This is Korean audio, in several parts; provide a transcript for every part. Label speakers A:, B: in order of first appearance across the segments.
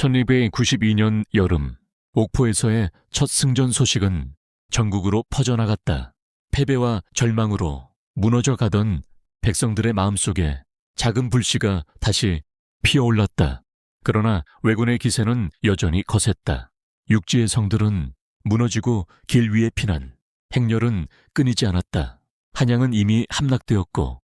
A: 1292년 여름, 옥포에서의 첫 승전 소식은 전국으로 퍼져나갔다. 패배와 절망으로 무너져 가던 백성들의 마음속에 작은 불씨가 다시 피어올랐다. 그러나 왜군의 기세는 여전히 거셌다. 육지의 성들은 무너지고 길 위에 피난, 행렬은 끊이지 않았다. 한양은 이미 함락되었고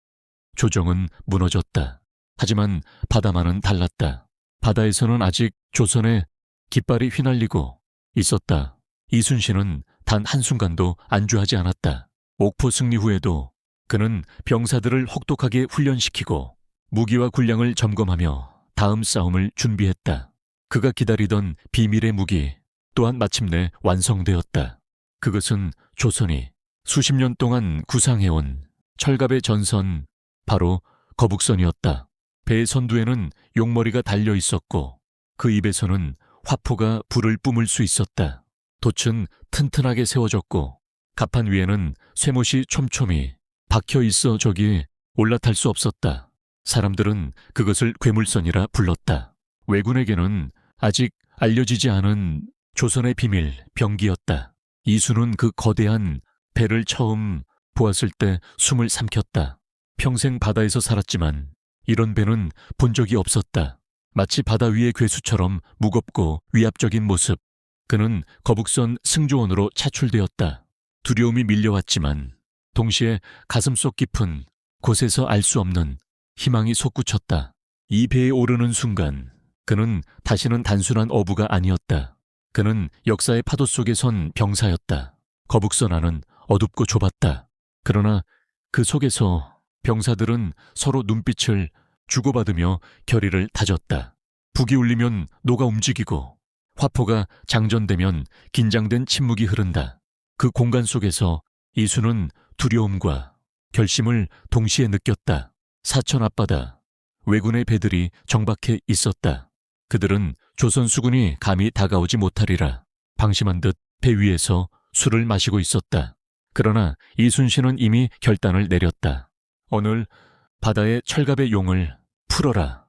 A: 조정은 무너졌다. 하지만 바다만은 달랐다. 바다에서는 아직 조선의 깃발이 휘날리고 있었다. 이순신은 단 한순간도 안주하지 않았다. 옥포 승리 후에도 그는 병사들을 혹독하게 훈련시키고 무기와 군량을 점검하며 다음 싸움을 준비했다. 그가 기다리던 비밀의 무기 또한 마침내 완성되었다. 그것은 조선이 수십 년 동안 구상해온 철갑의 전선, 바로 거북선이었다. 배의 선두에는 용머리가 달려 있었고 그 입에서는 화포가 불을 뿜을 수 있었다. 돛은 튼튼하게 세워졌고 갑판 위에는 쇠못이 촘촘히 박혀 있어 저기 올라탈 수 없었다. 사람들은 그것을 괴물선이라 불렀다. 왜군에게는 아직 알려지지 않은 조선의 비밀 병기였다. 이순은 그 거대한 배를 처음 보았을 때 숨을 삼켰다. 평생 바다에서 살았지만 이런 배는 본 적이 없었다. 마치 바다 위의 괴수처럼 무겁고 위압적인 모습. 그는 거북선 승조원으로 차출되었다. 두려움이 밀려왔지만 동시에 가슴속 깊은 곳에서 알 수 없는 희망이 솟구쳤다. 이 배에 오르는 순간 그는 다시는 단순한 어부가 아니었다. 그는 역사의 파도 속에 선 병사였다. 거북선 안은 어둡고 좁았다. 그러나 그 속에서 병사들은 서로 눈빛을 주고받으며 결의를 다졌다. 북이 울리면 노가 움직이고 화포가 장전되면 긴장된 침묵이 흐른다. 그 공간 속에서 이순은 두려움과 결심을 동시에 느꼈다. 사천 앞바다, 왜군의 배들이 정박해 있었다. 그들은 조선 수군이 감히 다가오지 못하리라 방심한 듯 배 위에서 술을 마시고 있었다. 그러나 이순신은 이미 결단을 내렸다. 오늘 바다의 철갑의 용을 풀어라.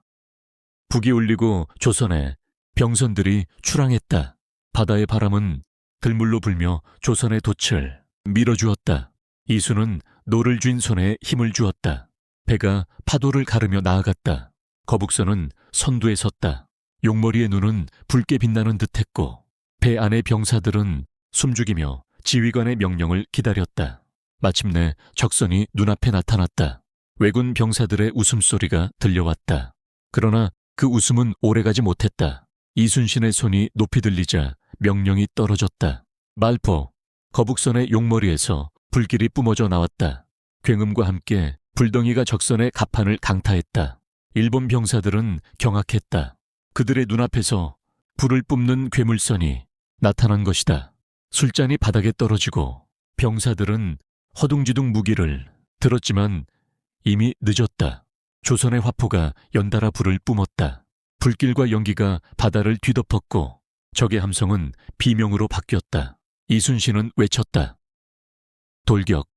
A: 북이 울리고 조선에 병선들이 출항했다. 바다의 바람은 들물로 불며 조선의 돛을 밀어주었다. 이순은 노를 쥔 손에 힘을 주었다. 배가 파도를 가르며 나아갔다. 거북선은 선두에 섰다. 용머리의 눈은 붉게 빛나는 듯했고 배 안의 병사들은 숨죽이며 지휘관의 명령을 기다렸다. 마침내 적선이 눈앞에 나타났다. 왜군 병사들의 웃음소리가 들려왔다. 그러나 그 웃음은 오래가지 못했다. 이순신의 손이 높이 들리자 명령이 떨어졌다. 말포, 거북선의 용머리에서 불길이 뿜어져 나왔다. 굉음과 함께 불덩이가 적선의 갑판을 강타했다. 일본 병사들은 경악했다. 그들의 눈앞에서 불을 뿜는 괴물선이 나타난 것이다. 술잔이 바닥에 떨어지고 병사들은 허둥지둥 무기를 들었지만 이미 늦었다. 조선의 화포가 연달아 불을 뿜었다. 불길과 연기가 바다를 뒤덮었고 적의 함성은 비명으로 바뀌었다. 이순신은 외쳤다. 돌격!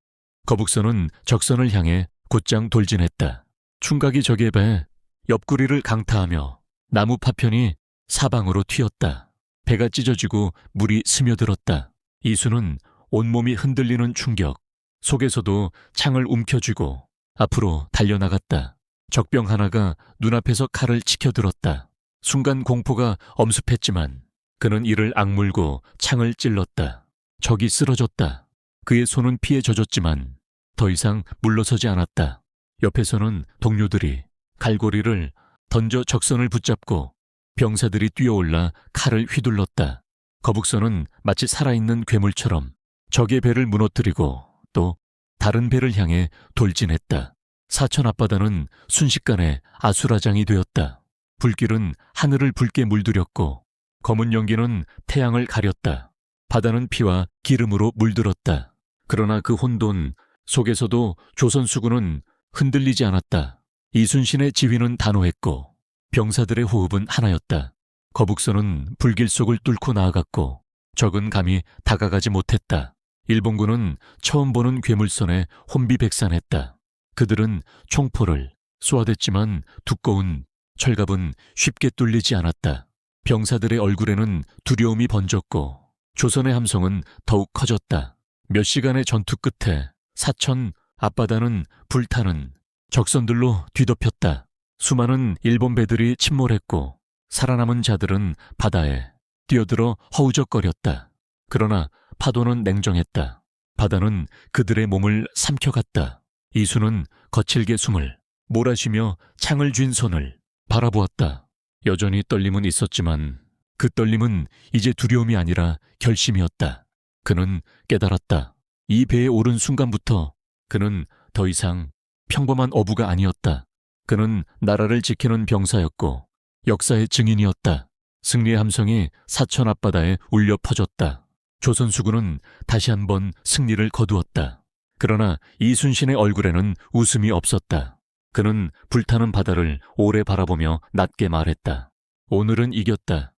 A: 거북선은 적선을 향해 곧장 돌진했다. 충각이 적의 배 옆구리를 강타하며 나무 파편이 사방으로 튀었다. 배가 찢어지고 물이 스며들었다. 이순은 온몸이 흔들리는 충격 속에서도 창을 움켜쥐고 앞으로 달려나갔다. 적병 하나가 눈앞에서 칼을 치켜들었다. 순간 공포가 엄습했지만 그는 이를 악물고 창을 찔렀다. 적이 쓰러졌다. 그의 손은 피에 젖었지만 더 이상 물러서지 않았다. 옆에서는 동료들이 갈고리를 던져 적선을 붙잡고 병사들이 뛰어올라 칼을 휘둘렀다. 거북선은 마치 살아있는 괴물처럼 적의 배를 무너뜨리고 또 다른 배를 향해 돌진했다. 사천 앞바다는 순식간에 아수라장이 되었다. 불길은 하늘을 붉게 물들였고 검은 연기는 태양을 가렸다. 바다는 피와 기름으로 물들었다. 그러나 그 혼돈 속에서도 조선 수군은 흔들리지 않았다. 이순신의 지휘는 단호했고 병사들의 호흡은 하나였다. 거북선은 불길 속을 뚫고 나아갔고 적은 감히 다가가지 못했다. 일본군은 처음 보는 괴물선에 혼비백산했다. 그들은 총포를 쏘아댔지만 두꺼운 철갑은 쉽게 뚫리지 않았다. 병사들의 얼굴에는 두려움이 번졌고 조선의 함성은 더욱 커졌다. 몇 시간의 전투 끝에 사천 앞바다는 불타는 적선들로 뒤덮였다. 수많은 일본 배들이 침몰했고 살아남은 자들은 바다에 뛰어들어 허우적거렸다. 그러나 파도는 냉정했다. 바다는 그들의 몸을 삼켜갔다. 이순은 거칠게 숨을 몰아쉬며 창을 쥔 손을 바라보았다. 여전히 떨림은 있었지만 그 떨림은 이제 두려움이 아니라 결심이었다. 그는 깨달았다. 이 배에 오른 순간부터 그는 더 이상 평범한 어부가 아니었다. 그는 나라를 지키는 병사였고 역사의 증인이었다. 승리의 함성이 사천 앞바다에 울려 퍼졌다. 조선 수군은 다시 한번 승리를 거두었다. 그러나 이순신의 얼굴에는 웃음이 없었다. 그는 불타는 바다를 오래 바라보며 낮게 말했다. 오늘은 이겼다.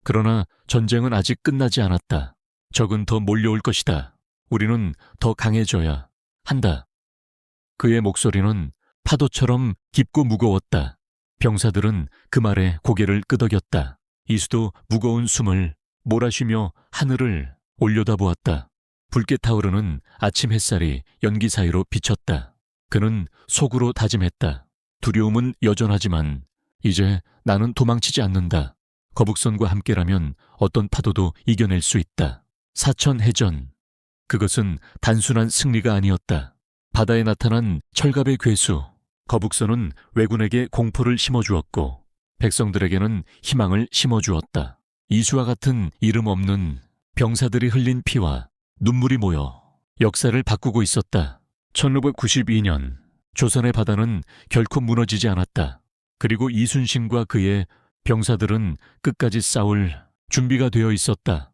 A: 그러나 전쟁은 아직 끝나지 않았다. 적은 더 몰려올 것이다. 우리는 더 강해져야 한다. 그의 목소리는 파도처럼 깊고 무거웠다. 병사들은 그 말에 고개를 끄덕였다. 이수도 무거운 숨을 몰아쉬며 하늘을 올려다보았다. 붉게 타오르는 아침 햇살이 연기 사이로 비쳤다. 그는 속으로 다짐했다. 두려움은 여전하지만 이제 나는 도망치지 않는다. 거북선과 함께라면 어떤 파도도 이겨낼 수 있다. 사천 해전. 그것은 단순한 승리가 아니었다. 바다에 나타난 철갑의 괴수. 거북선은 왜군에게 공포를 심어주었고 백성들에게는 희망을 심어주었다. 이수와 같은 이름 없는 병사들이 흘린 피와 눈물이 모여 역사를 바꾸고 있었다. 1592년 조선의 바다는 결코 무너지지 않았다. 그리고 이순신과 그의 병사들은 끝까지 싸울 준비가 되어 있었다.